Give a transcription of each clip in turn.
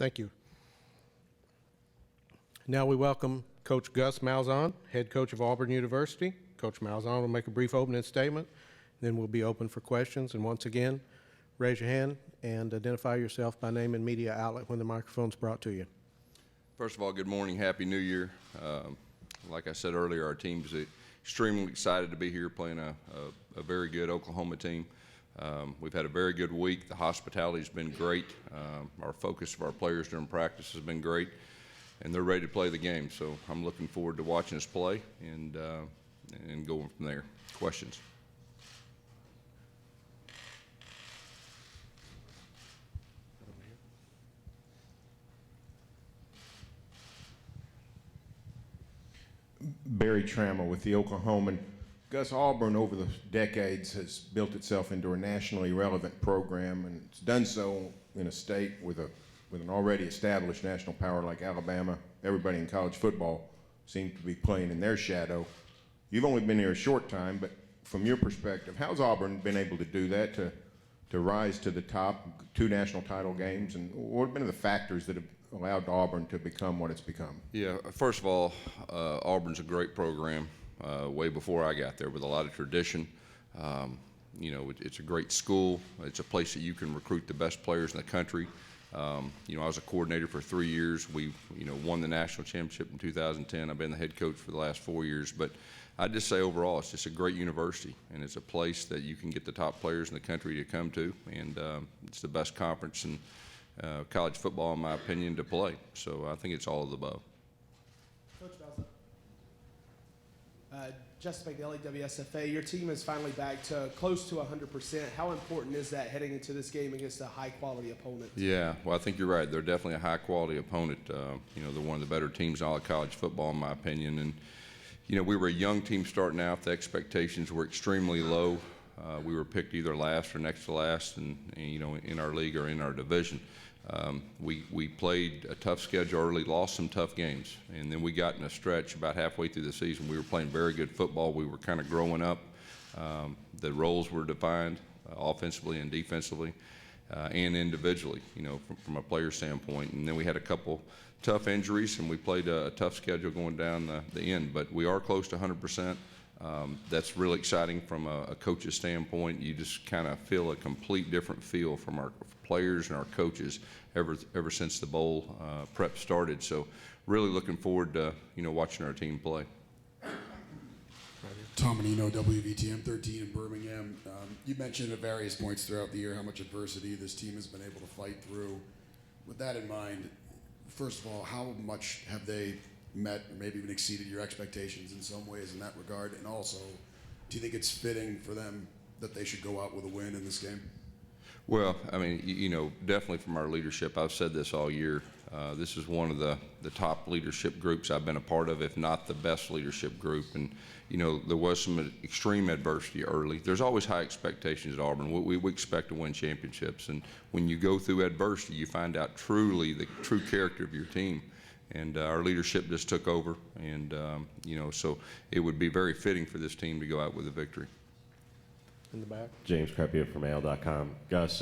Thank you. Now we welcome Coach Gus Malzahn, head coach of Auburn University. Coach Malzahn will make a brief opening statement, then we'll be open for questions. And once again, raise your hand and identify yourself by name and media outlet when the microphone's brought to you. First of all, good morning, Happy New Year. Like I said earlier, our team's extremely excited to be here playing a very good Oklahoma team. We've had a very good week. The hospitality's been great. Our focus of our players during practice has been great, and they're ready to play the game. So I'm looking forward to watching us play and going from there. Questions? Barry Trammell with the Oklahoman. Gus, Auburn over the decades has built itself into a nationally relevant program, and it's done so in a state with an already established national power like Alabama. Everybody in college football seems to be playing in their shadow. You've only been here a short time, but from your perspective, how's Auburn been able to do that, to rise to the top, 2 national title games, and what have been the factors that have allowed Auburn to become what it's become? Yeah, first of all, Auburn's a great program. Way before I got there, with a lot of tradition. It's a great school. It's a place that you can recruit the best players in the country. I was a coordinator for 3 years. We, won the national championship in 2010. I've been the head coach for the last 4 years. But I'd just say overall, it's just a great university, and it's a place that you can get the top players in the country to come to, and it's the best conference in college football, in my opinion, to play. So I think it's all of the above. Coach Malzahn. Justin McNally, WSFA, your team is finally back to close to 100%. How important is that heading into this game against a high-quality opponent? Yeah, well, I think you're right. They're definitely a high-quality opponent. They're one of the better teams in all of college football, in my opinion. And, we were a young team starting out. The expectations were extremely low. We were picked either last or next to last, and in our league or in our division. We played a tough schedule early, lost some tough games, and then we got in a stretch about halfway through the season. We were playing very good football. We were kind of growing up. The roles were defined offensively and defensively and individually, from a player standpoint. And then we had a couple tough injuries, and we played a tough schedule going down the end. But we are close to 100%. That's really exciting from a coach's standpoint. You just kind of feel a complete different feel from our players and our coaches ever since the bowl prep started. So really looking forward to watching our team play. Tom Menino, WVTM 13 in Birmingham. You mentioned at various points throughout the year how much adversity this team has been able to fight through. With that in mind, first of all, how much have they met or maybe even exceeded your expectations in some ways in that regard? And also, do you think it's fitting for them that they should go out with a win in this game? Well, I mean, definitely from our leadership, I've said this all year, this is one of the top leadership groups I've been a part of, if not the best leadership group. And, there was some extreme adversity early. There's always high expectations at Auburn. We expect to win championships. And when you go through adversity, you find out truly the true character of your team. And our leadership just took over. And, so it would be very fitting for this team to go out with a victory. In the back. James Crepia from AL.com. Gus,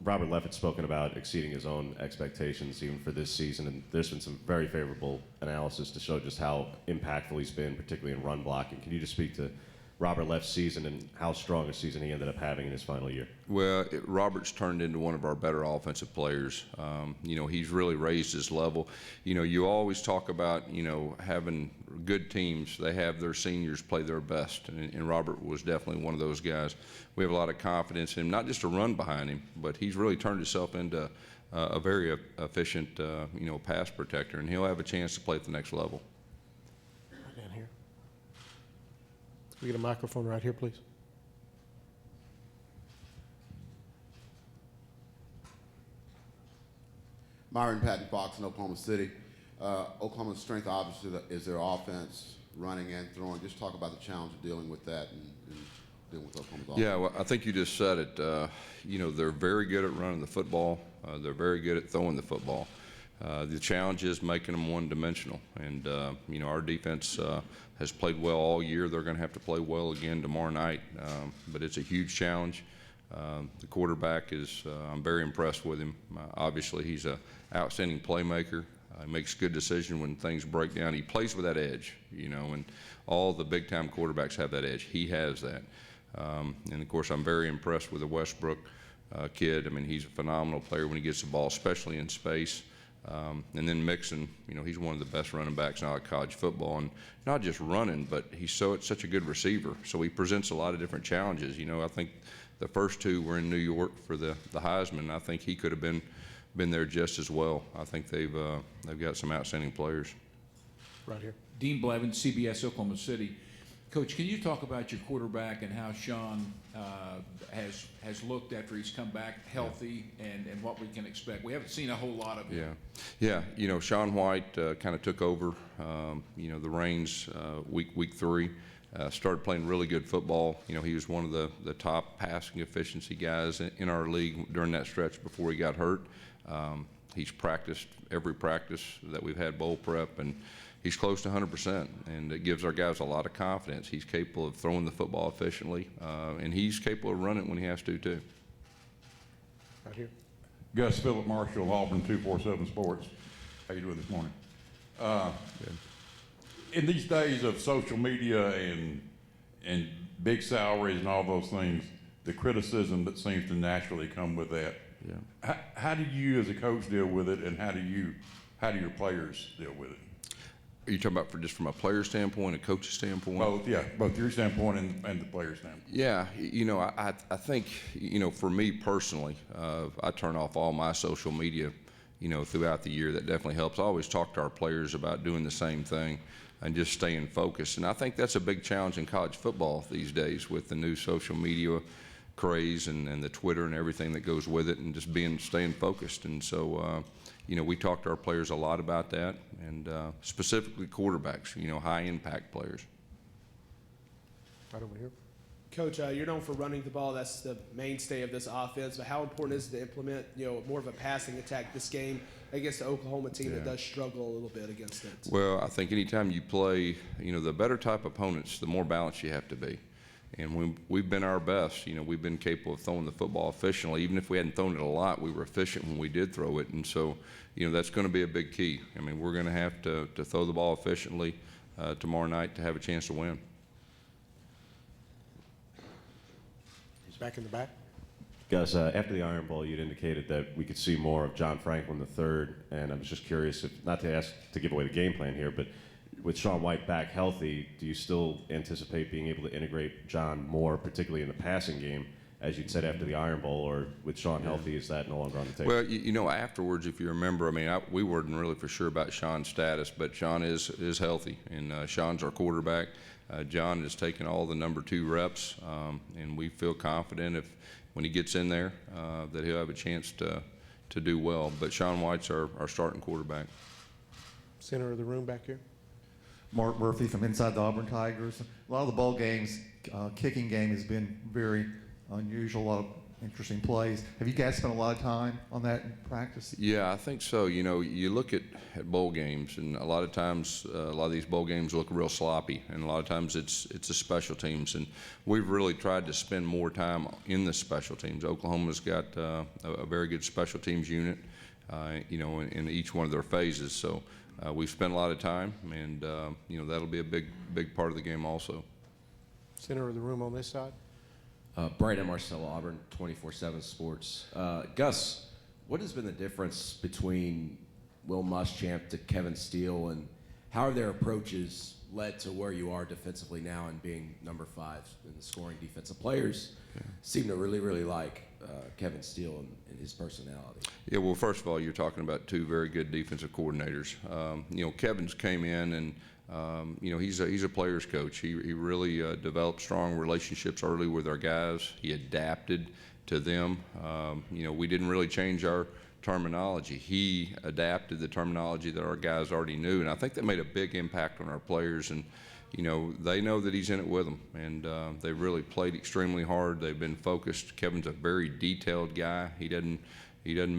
Robert Leff had spoken about exceeding his own expectations even for this season, and there's been some very favorable analysis to show just how impactful he's been, particularly in run blocking. Can you just speak to Robert Leff's season and how strong a season he ended up having in his final year? Well, Robert's turned into one of our better offensive players. He's really raised his level. You always talk about, having good teams. They have their seniors play their best, and Robert was definitely one of those guys. We have a lot of confidence in him, not just to run behind him, but he's really turned himself into a very efficient, pass protector, and he'll have a chance to play at the next level. Right down here. Can we get a microphone right here, please? Myron Patton Fox in Oklahoma City. Oklahoma's strength obviously is their offense, running and throwing. Just talk about the challenge of dealing with that and dealing with Oklahoma's offense. Yeah, well, I think you just said it. They're very good at running the football. They're very good at throwing the football. The challenge is making them one-dimensional, and our defense has played well all year. They're going to have to play well again tomorrow night, but it's a huge challenge. The quarterback is, I'm very impressed with him. Obviously, he's an outstanding playmaker. He makes good decisions when things break down. He plays with that edge, and all the big-time quarterbacks have that edge. He has that. And, of course, I'm very impressed with the Westbrook kid. I mean, he's a phenomenal player when he gets the ball, especially in space. And then Mixon, he's one of the best running backs now at college football, and not just running, but he's such a good receiver. So he presents a lot of different challenges. I think the first two were in New York for the Heisman. I think he could have been there just as well. I think they've got some outstanding players. Right here. Dean Blevins, CBS Oklahoma City. Coach, can you talk about your quarterback and how Sean has looked after he's come back healthy, and what we can expect? We haven't seen a whole lot of him. Yeah. Sean White kind of took over, the reins week 3. Started playing really good football. He was one of the top passing efficiency guys in our league during that stretch before he got hurt. He's practiced every practice that we've had bowl prep, and he's close to 100%, and it gives our guys a lot of confidence. He's capable of throwing the football efficiently, and he's capable of running when he has to, too. Right here. Gus Philip Marshall, Auburn 247 Sports. How you doing this morning? Good. In these days of social media and big salaries and all those things, the criticism that seems to naturally come with that. Yeah. How do you as a coach deal with it, and how do your players deal with it? Are you talking about from a player standpoint, a coach's standpoint? Both your standpoint and the player standpoint. Yeah, I think, for me personally, I turn off all my social media, throughout the year. That definitely helps. I always talk to our players about doing the same thing and just staying focused. And I think that's a big challenge in college football these days with the new social media craze and the Twitter and everything that goes with it, and just staying focused. And so, we talk to our players a lot about that, and specifically quarterbacks, high impact players. Right over here. Coach, you're known for running the ball. That's the mainstay of this offense. But how important is it to implement, more of a passing attack this game against the Oklahoma team that does struggle a little bit against it? Well, I think anytime you play, the better type opponents, the more balanced you have to be. And we've been our best. We've been capable of throwing the football efficiently. Even if we hadn't thrown it a lot, we were efficient when we did throw it. And so, that's going to be a big key. I mean, we're going to have to throw the ball efficiently tomorrow night to have a chance to win. He's back in the back. Gus, after the Iron Bowl, you'd indicated that we could see more of John Franklin III, and I was just curious, not to ask to give away the game plan here, but with Sean White back healthy, do you still anticipate being able to integrate John more, particularly in the passing game, as you'd said after the Iron Bowl, or with Sean healthy, is that no longer on the table? Well, afterwards, if you remember, we weren't really for sure about Sean's status, but Sean is healthy, and Sean's our quarterback. John has taken all the number 2 reps, and we feel confident when he gets in there that he'll have a chance to do well. But Sean White's our starting quarterback. Center of the room back here. Mark Murphy from Inside the Auburn Tigers. A lot of the bowl games, kicking game has been very unusual, a lot of interesting plays. Have you guys spent a lot of time on that in practice? Yeah, I think so. You look at bowl games, and a lot of times, a lot of these bowl games look real sloppy, and a lot of times it's the special teams. And we've really tried to spend more time in the special teams. Oklahoma's got a very good special teams unit, in each one of their phases. So we've spent a lot of time, and that'll be a big part of the game also. Center of the room on this side. Brian Marcelo, Auburn 24/7 Sports. Gus, what has been the difference between Will Muschamp to Kevin Steele, and how are their approaches led to where you are defensively now and being number 5 in the scoring defensive? Players seem to really, really like Kevin Steele and his personality. Yeah, well, first of all, you're talking about 2 very good defensive coordinators. Kevin's came in and he's a player's coach. He really developed strong relationships early with our guys. He adapted to them. We didn't really change our terminology. He adapted the terminology that our guys already knew, and I think that made a big impact on our players. And they know that he's in it with them, and they really played extremely hard. They've been focused. Kevin's a very detailed guy. He doesn't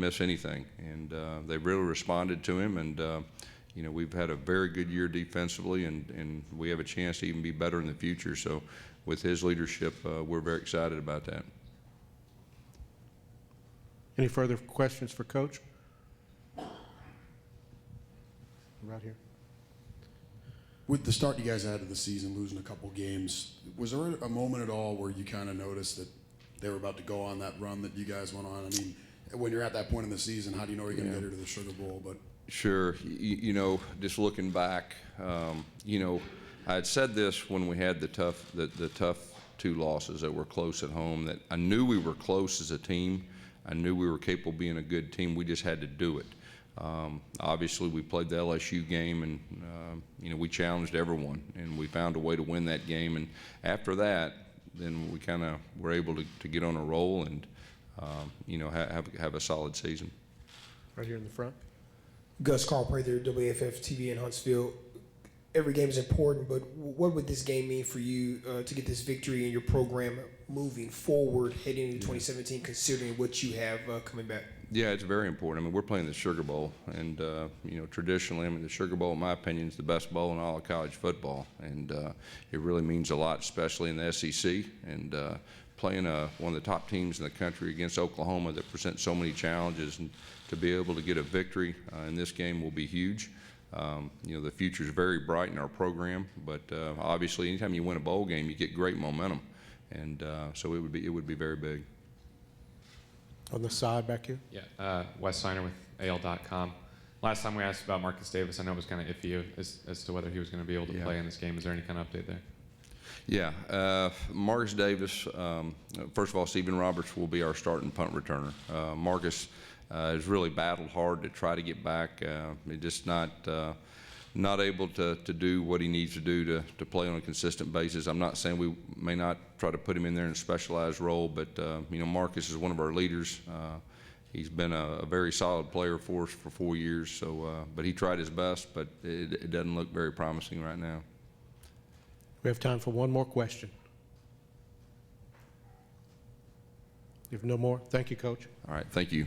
miss anything, and they really responded to him. And we've had a very good year defensively, and we have a chance to even be better in the future. So with his leadership, we're very excited about that. Any further questions for Coach? Right here. With the start you guys had of the season, losing a couple games, was there a moment at all where you kind of noticed that they were about to go on that run that you guys went on? I mean, when you're at that point in the season, how do you know you're going to get her to the Sugar Bowl? But Sure. You know, just looking back, you know, I had said this when we had the tough two losses that were close at home, that I knew we were close as a team. I knew we were capable of being a good team. We just had to do it. Obviously, we played the LSU game, and you know, we challenged everyone, and we found a way to win that game. And after that, then we kind of were able to get on a roll and you know, have a solid season. Right here in the front. Gus Carl Prather, WFF TV in Huntsville. Every game is important, but what would this game mean for you to get this victory in your program moving forward, heading into 2017, considering what you have coming back? Yeah, it's very important. I mean, we're playing the Sugar Bowl, and you know, traditionally, I mean, the Sugar Bowl, in my opinion, is the best bowl in all of college football, and it really means a lot, especially in the SEC. And playing one of the top teams in the country against Oklahoma that presents so many challenges, and to be able to get a victory in this game will be huge. You know, the future is very bright in our program, but obviously, anytime you win a bowl game, you get great momentum, and so it would be very big. On the side back here. Yeah, Wes Seiner with AL.com. Last time we asked about Marcus Davis, I know it was kind of iffy as to whether he was going to be able to play in this game. Is there any kind of update there? Yeah, Marcus Davis, first of all, Stephen Roberts will be our starting punt returner. Marcus has really battled hard to try to get back. He's just not able to do what he needs to do to play on a consistent basis. I'm not saying we may not try to put him in there in a specialized role, but you know, Marcus is one of our leaders. He's been a very solid player for us for 4 years. So, but he tried his best, but it doesn't look very promising right now. We have time for one more question. If no more, thank you, Coach. All right, thank you.